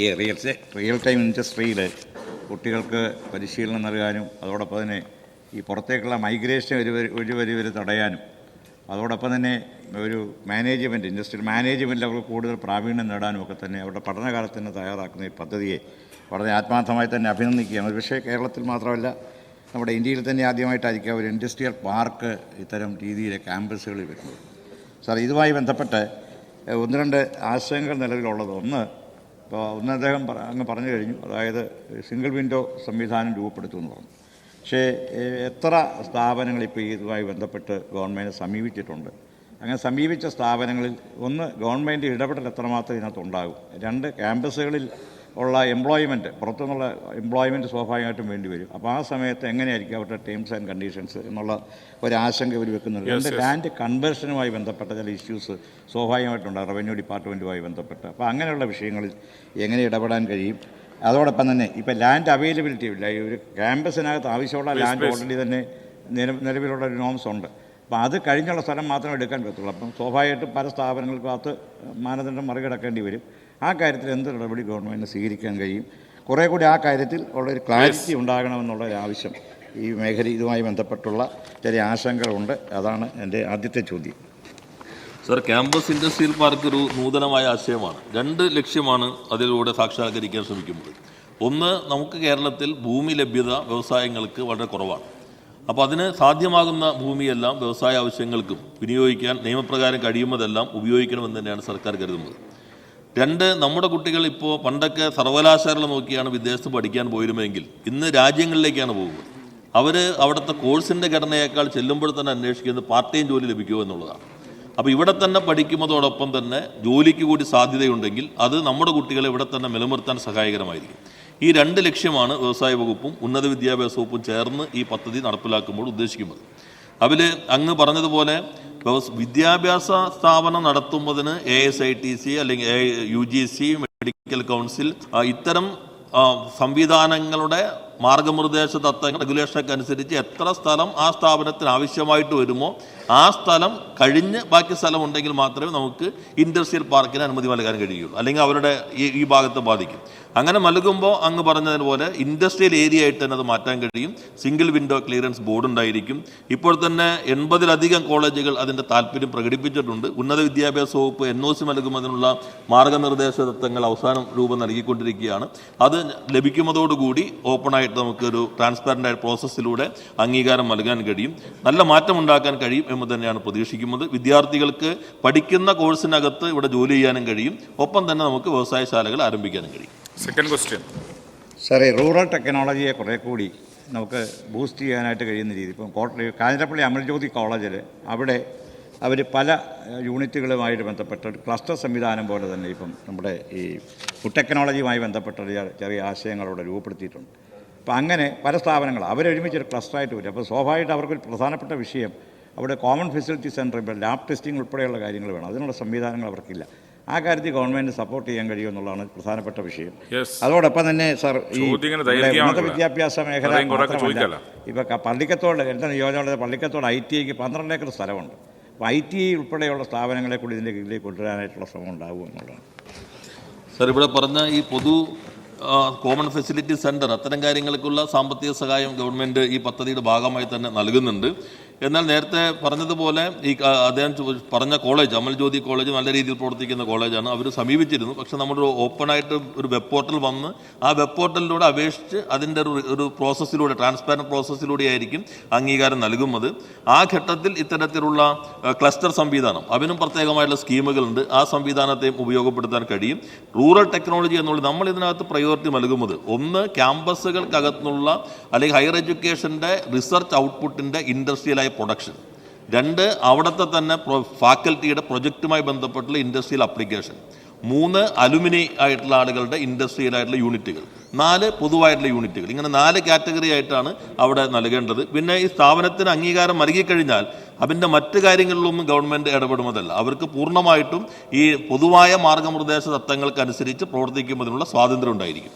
ഈ real time ഇൻഡസ്ട്രിയിൽ കുട്ടികൾക്ക് പരിശീലനം നൽകാനും അതോടൊപ്പം തന്നെ ഈ പുറത്തേക്കുള്ള മൈഗ്രേഷൻ ഒരു വരെ തടയാനും അതോടൊപ്പം തന്നെ ഒരു മാനേജ്മെൻറ്റ് ഇൻഡസ്ട്രിയൽ മാനേജ്മെൻറ്റിൽ അവർക്ക് കൂടുതൽ പ്രാവീണ്യം നേടാനും ഒക്കെ തന്നെ അവരുടെ പഠനകാലത്ത് തന്നെ തയ്യാറാക്കുന്ന ഈ പദ്ധതിയെ വളരെ ആത്മാർത്ഥമായി തന്നെ അഭിനന്ദിക്കുകയാണ്. ഒരു പക്ഷേ കേരളത്തിൽ മാത്രമല്ല നമ്മുടെ ഇന്ത്യയിൽ തന്നെ ആദ്യമായിട്ടായിരിക്കും ഒരു ഇൻഡസ്ട്രിയൽ പാർക്ക് ഇത്തരം രീതിയിലെ ക്യാമ്പസുകളിൽ വരുന്നത്. സാർ, ഇതുമായി ബന്ധപ്പെട്ട് ഒന്ന് രണ്ട് ആശങ്കകൾ നിലവിലുള്ളത്. ഒന്ന് അദ്ദേഹം അങ്ങ് പറഞ്ഞു കഴിഞ്ഞു, അതായത് സിംഗിൾ വിൻഡോ സംവിധാനം രൂപപ്പെടുത്തുമെന്ന് പറഞ്ഞു. പക്ഷേ എത്ര സ്ഥാപനങ്ങൾ ഇപ്പോൾ ഇതുമായി ബന്ധപ്പെട്ട് ഗവൺമെൻറ് സമീപിച്ചിട്ടുണ്ട്? അങ്ങനെ സമീപിച്ച സ്ഥാപനങ്ങളിൽ ഒന്ന് ഗവൺമെൻറ് ഇടപെടൽ എത്രമാത്രം ഇതിനകത്തുണ്ടാകും, രണ്ട് ക്യാമ്പസുകളിൽ ഉള്ള എംപ്ലോയ്മെൻറ്റ്, പുറത്തുനിന്നുള്ള എംപ്ലോയ്മെൻറ്റ് സ്വാഭാവികമായിട്ടും വേണ്ടി വരും. അപ്പോൾ ആ സമയത്ത് എങ്ങനെയായിരിക്കും അവരുടെ ടേംസ് ആൻഡ് കണ്ടീഷൻസ് എന്നുള്ള ഒരാശങ്ക ഇവർ വെക്കുന്നുണ്ട്. രണ്ട് ലാൻഡ് കൺവേർഷനുമായി ബന്ധപ്പെട്ട ചില ഇഷ്യൂസ് സ്വാഭാവികമായിട്ടുണ്ട് റവന്യൂ ഡിപ്പാർട്ട്മെൻറ്റുമായി ബന്ധപ്പെട്ട്. അപ്പോൾ അങ്ങനെയുള്ള വിഷയങ്ങളിൽ എങ്ങനെ ഇടപെടാൻ കഴിയും? അതോടൊപ്പം തന്നെ ഇപ്പോൾ ലാൻഡ് അവൈലബിലിറ്റി ഇല്ല. ഈ ഒരു ക്യാമ്പസിനകത്ത് ആവശ്യമുള്ള ലാൻഡ് ഓൾറെഡി തന്നെ നിലവിലുള്ള ഒരു നോംസ് ഉണ്ട്. അപ്പോൾ അത് കഴിഞ്ഞുള്ള സ്ഥലം മാത്രമേ എടുക്കാൻ പറ്റുള്ളൂ. അപ്പം സ്വാഭാവികമായിട്ടും പല സ്ഥാപനങ്ങൾക്കകത്ത് മാനദണ്ഡം മറികടക്കേണ്ടി വരും. ആ കാര്യത്തിൽ എന്ത് നടപടി ഗവൺമെൻറ്റിന് സ്വീകരിക്കാൻ കഴിയും? കുറേ കൂടി ആ കാര്യത്തിൽ ഉള്ളൊരു ക്ലാരിറ്റി ഉണ്ടാകണമെന്നുള്ളൊരു ആവശ്യം ഈ മേഖല ഇതുമായി ബന്ധപ്പെട്ടുള്ള ചെറിയ ആശങ്കകളുണ്ട്. അതാണ് എൻ്റെ ആദ്യത്തെ ചോദ്യം. സർ, ക്യാമ്പസ് ഇൻഡസ്ട്രിയൽ പാർക്ക് ഒരു നൂതനമായ ആശയമാണ്. രണ്ട് ലക്ഷ്യമാണ് അതിലൂടെ സാക്ഷാത്കരിക്കാൻ ശ്രമിക്കുന്നത്. ഒന്ന്, നമുക്ക് കേരളത്തിൽ ഭൂമി ലഭ്യത വ്യവസായങ്ങൾക്ക് വളരെ കുറവാണ്. അപ്പോൾ അതിന് സാധ്യമാകുന്ന ഭൂമിയെല്ലാം വ്യവസായ ആവശ്യങ്ങൾക്കും വിനിയോഗിക്കാൻ നിയമപ്രകാരം കഴിയുന്നതെല്ലാം ഉപയോഗിക്കണമെന്ന് തന്നെയാണ് സർക്കാർ കരുതുന്നത്. രണ്ട്, നമ്മുടെ കുട്ടികൾ ഇപ്പോൾ പണ്ടൊക്കെ സർവകലാശാല നോക്കിയാണ് വിദേശത്ത് പഠിക്കാൻ പോയിരുമെങ്കിൽ ഇന്ന് രാജ്യങ്ങളിലേക്കാണ് പോകുന്നത്. അവർ അവിടുത്തെ കോഴ്സിൻ്റെ ഘടനയേക്കാൾ ചെല്ലുമ്പോൾ തന്നെ അന്വേഷിക്കുന്നത് പാർട്ട് ടൈം ജോലി ലഭിക്കുമോ എന്നുള്ളതാണ്. അപ്പോൾ ഇവിടെ തന്നെ പഠിക്കുന്നതോടൊപ്പം തന്നെ ജോലിക്ക് കൂടി സാധ്യതയുണ്ടെങ്കിൽ അത് നമ്മുടെ കുട്ടികളെ ഇവിടെ തന്നെ നിലനിർത്താൻ സഹായകരമായിരിക്കും. ഈ രണ്ട് ലക്ഷ്യമാണ് വ്യവസായ വകുപ്പും ഉന്നത വിദ്യാഭ്യാസ വകുപ്പും ചേർന്ന് ഈ പദ്ധതി നടപ്പിലാക്കുമ്പോൾ ഉദ്ദേശിക്കുന്നത്. അതിൽ അങ്ങ് പറഞ്ഞതുപോലെ വിദ്യാഭ്യാസ സ്ഥാപനം നടത്തുന്നതിന് AICTE അല്ലെങ്കിൽ UGC, മെഡിക്കൽ കൗൺസിൽ ഇത്തരം സംവിധാനങ്ങളുടെ മാർഗനിർദ്ദേശ തത്വങ്ങൾ റെഗുലേഷനൊക്കെ അനുസരിച്ച് എത്ര സ്ഥലം ആ സ്ഥാപനത്തിന് ആവശ്യമായിട്ട് വരുമോ ആ സ്ഥലം കഴിഞ്ഞ് ബാക്കി സ്ഥലം ഉണ്ടെങ്കിൽ മാത്രമേ നമുക്ക് ഇൻഡസ്ട്രിയൽ പാർക്കിന് അനുമതി നൽകാൻ കഴിയുള്ളൂ. അല്ലെങ്കിൽ അവരുടെ ഈ ഭാഗത്ത് ബാധിക്കും. അങ്ങനെ നൽകുമ്പോൾ അങ്ങ് പറഞ്ഞതുപോലെ ഇൻഡസ്ട്രിയൽ ഏരിയ ആയിട്ട് തന്നെ അത് മാറ്റാൻ കഴിയും. സിംഗിൾ വിൻഡോ ക്ലിയറൻസ് ബോർഡ് ഉണ്ടായിരിക്കും. ഇപ്പോൾ തന്നെ 80-ലധികം കോളേജുകൾ അതിൻ്റെ താല്പര്യം പ്രകടിപ്പിച്ചിട്ടുണ്ട്. ഉന്നത വിദ്യാഭ്യാസ വകുപ്പ് NOC നൽകുന്നതിനുള്ള മാർഗനിർദ്ദേശ തത്വങ്ങൾ അവസാനം രൂപം നൽകിക്കൊണ്ടിരിക്കുകയാണ്. അത് ലഭിക്കുന്നതോടുകൂടി ഓപ്പണായിട്ട് നമുക്കൊരു ട്രാൻസ്പാരൻ്റ് ആയ പ്രോസസ്സിലൂടെ അംഗീകാരം നൽകാൻ കഴിയും. നല്ല മാറ്റം ഉണ്ടാക്കാൻ കഴിയും എന്ന് തന്നെയാണ് പ്രതീക്ഷിക്കുന്നത്. വിദ്യാർത്ഥികൾക്ക് പഠിക്കുന്ന കോഴ്സിനകത്ത് ഇവിടെ ജോലി ചെയ്യാനും കഴിയും. ഒപ്പം തന്നെ നമുക്ക് വ്യവസായശാലകൾ ആരംഭിക്കാനും കഴിയും. സെക്കൻഡ് ക്വസ്റ്റ്യൻ സാറേ, റൂറൽ ടെക്നോളജിയെ കുറേ കൂടി നമുക്ക് ബൂസ്റ്റ് ചെയ്യാനായിട്ട് കഴിയുന്ന രീതി ഇപ്പം കാഞ്ഞിരപ്പള്ളി അമൽജ്യോതി കോളേജിൽ അവിടെ അവർ പല യൂണിറ്റുകളുമായിട്ട് ബന്ധപ്പെട്ട ഒരു ക്ലസ്റ്റർ സംവിധാനം പോലെ തന്നെ ഇപ്പം നമ്മുടെ ഈ ഫുഡ് ടെക്നോളജിയുമായി ബന്ധപ്പെട്ട ചെറിയ ആശയങ്ങളവിടെ രൂപപ്പെടുത്തിയിട്ടുണ്ട്. അപ്പോൾ അങ്ങനെ പല സ്ഥാപനങ്ങൾ അവരൊരുമിച്ചൊരു ക്ലസ്റ്ററായിട്ട് വരും. അപ്പോൾ സ്വാഭാവികമായിട്ട് അവർക്കൊരു പ്രധാനപ്പെട്ട വിഷയം അവിടെ കോമൺ ഫെസിലിറ്റി സെൻറ്റർ, ഇപ്പോൾ ലാബ് ടെസ്റ്റിംഗ് ഉൾപ്പെടെയുള്ള കാര്യങ്ങൾ വേണം. അതിനുള്ള സംവിധാനങ്ങൾ അവർക്കില്ല. ആ കാര്യത്തിൽ ഗവൺമെൻറ് സപ്പോർട്ട് ചെയ്യാൻ കഴിയുമെന്നുള്ളതാണ് പ്രധാനപ്പെട്ട വിഷയം. അതോടൊപ്പം തന്നെ സാർ, ഈ ഉന്നത വിദ്യാഭ്യാസ മേഖല മാത്രമല്ല, ഇപ്പോൾ പള്ളിക്കത്തോട് എൻ്റെ നിയോജകമണ്ഡലത്തിൽ പള്ളിക്കത്തോട് ITIക്ക് 12 ഏക്കർ സ്ഥലമുണ്ട്. അപ്പോൾ ITI ഉൾപ്പെടെയുള്ള സ്ഥാപനങ്ങളെ കൂടി ഇതിൻ്റെ കീഴിലേക്ക് കൊണ്ടുവരാനായിട്ടുള്ള ശ്രമം ഉണ്ടാകും എന്നുള്ളതാണ്. സാർ, ഇവിടെ പറഞ്ഞ ഈ പൊതു കോമൺ ഫെസിലിറ്റി സെൻറ്റർ അത്തരം കാര്യങ്ങൾക്കുള്ള സാമ്പത്തിക സഹായം ഗവൺമെൻറ് ഈ പദ്ധതിയുടെ ഭാഗമായി തന്നെ നൽകുന്നുണ്ട്. എന്നാൽ നേരത്തെ പറഞ്ഞതുപോലെ ഈ അദ്ദേഹം പറഞ്ഞ കോളേജ് അമൽജ്യോതി കോളേജ് നല്ല രീതിയിൽ പ്രവർത്തിക്കുന്ന കോളേജാണ്. അവർ സമീപിച്ചിരുന്നു. പക്ഷെ നമ്മുടെ ഓപ്പണായിട്ട് ഒരു വെബ് പോർട്ടൽ വന്ന് ആ വെബ് പോർട്ടലിലൂടെ അപേക്ഷിച്ച് അതിൻ്റെ ഒരു പ്രോസസ്സിലൂടെ ട്രാൻസ്പാരൻറ്റ് പ്രോസസ്സിലൂടെ ആയിരിക്കും അംഗീകാരം നൽകുന്നത്. ആ ഘട്ടത്തിൽ ഇത്തരത്തിലുള്ള ക്ലസ്റ്റർ സംവിധാനം അതിനും പ്രത്യേകമായിട്ടുള്ള സ്കീമുകളുണ്ട്. ആ സംവിധാനത്തെയും ഉപയോഗപ്പെടുത്താൻ കഴിയും. റൂറൽ ടെക്നോളജി എന്നുള്ളത് നമ്മൾ ഇതിനകത്ത് പ്രയോറിറ്റി നൽകുന്നത് ഒന്ന് ക്യാമ്പസുകൾക്കകത്തുള്ള അല്ലെങ്കിൽ ഹയർ എഡ്യൂക്കേഷൻ്റെ റിസർച്ച് ഔട്ട്പുട്ടിൻ്റെ ഇൻഡസ്ട്രിയലായ പ്രൊഡക്ഷൻ, രണ്ട് അവിടുത്തെ തന്നെ ഫാക്കൽറ്റിയുടെ പ്രൊജക്റ്റുമായി ബന്ധപ്പെട്ടുള്ള ഇൻഡസ്ട്രിയൽ അപ്ലിക്കേഷൻ, മൂന്ന് അലുമിനി ആയിട്ടുള്ള ആളുകളുടെ ഇൻഡസ്ട്രിയൽ ആയിട്ടുള്ള യൂണിറ്റുകൾ, നാല് പൊതുവായിട്ടുള്ള യൂണിറ്റുകൾ. ഇങ്ങനെ 4 കാറ്റഗറി ആയിട്ടാണ് അവിടെ നൽകേണ്ടത്. പിന്നെ ഈ സ്ഥാപനത്തിന് അംഗീകാരം നൽകിക്കഴിഞ്ഞാൽ അതിൻ്റെ മറ്റ് കാര്യങ്ങളിലൊന്നും ഗവൺമെൻറ് ഇടപെടുന്നതല്ല. അവർക്ക് പൂർണ്ണമായിട്ടും ഈ പൊതുവായ മാർഗനിർദ്ദേശ തത്വങ്ങൾക്കനുസരിച്ച് പ്രവർത്തിക്കുന്നതിനുള്ള സ്വാതന്ത്ര്യം ഉണ്ടായിരിക്കും.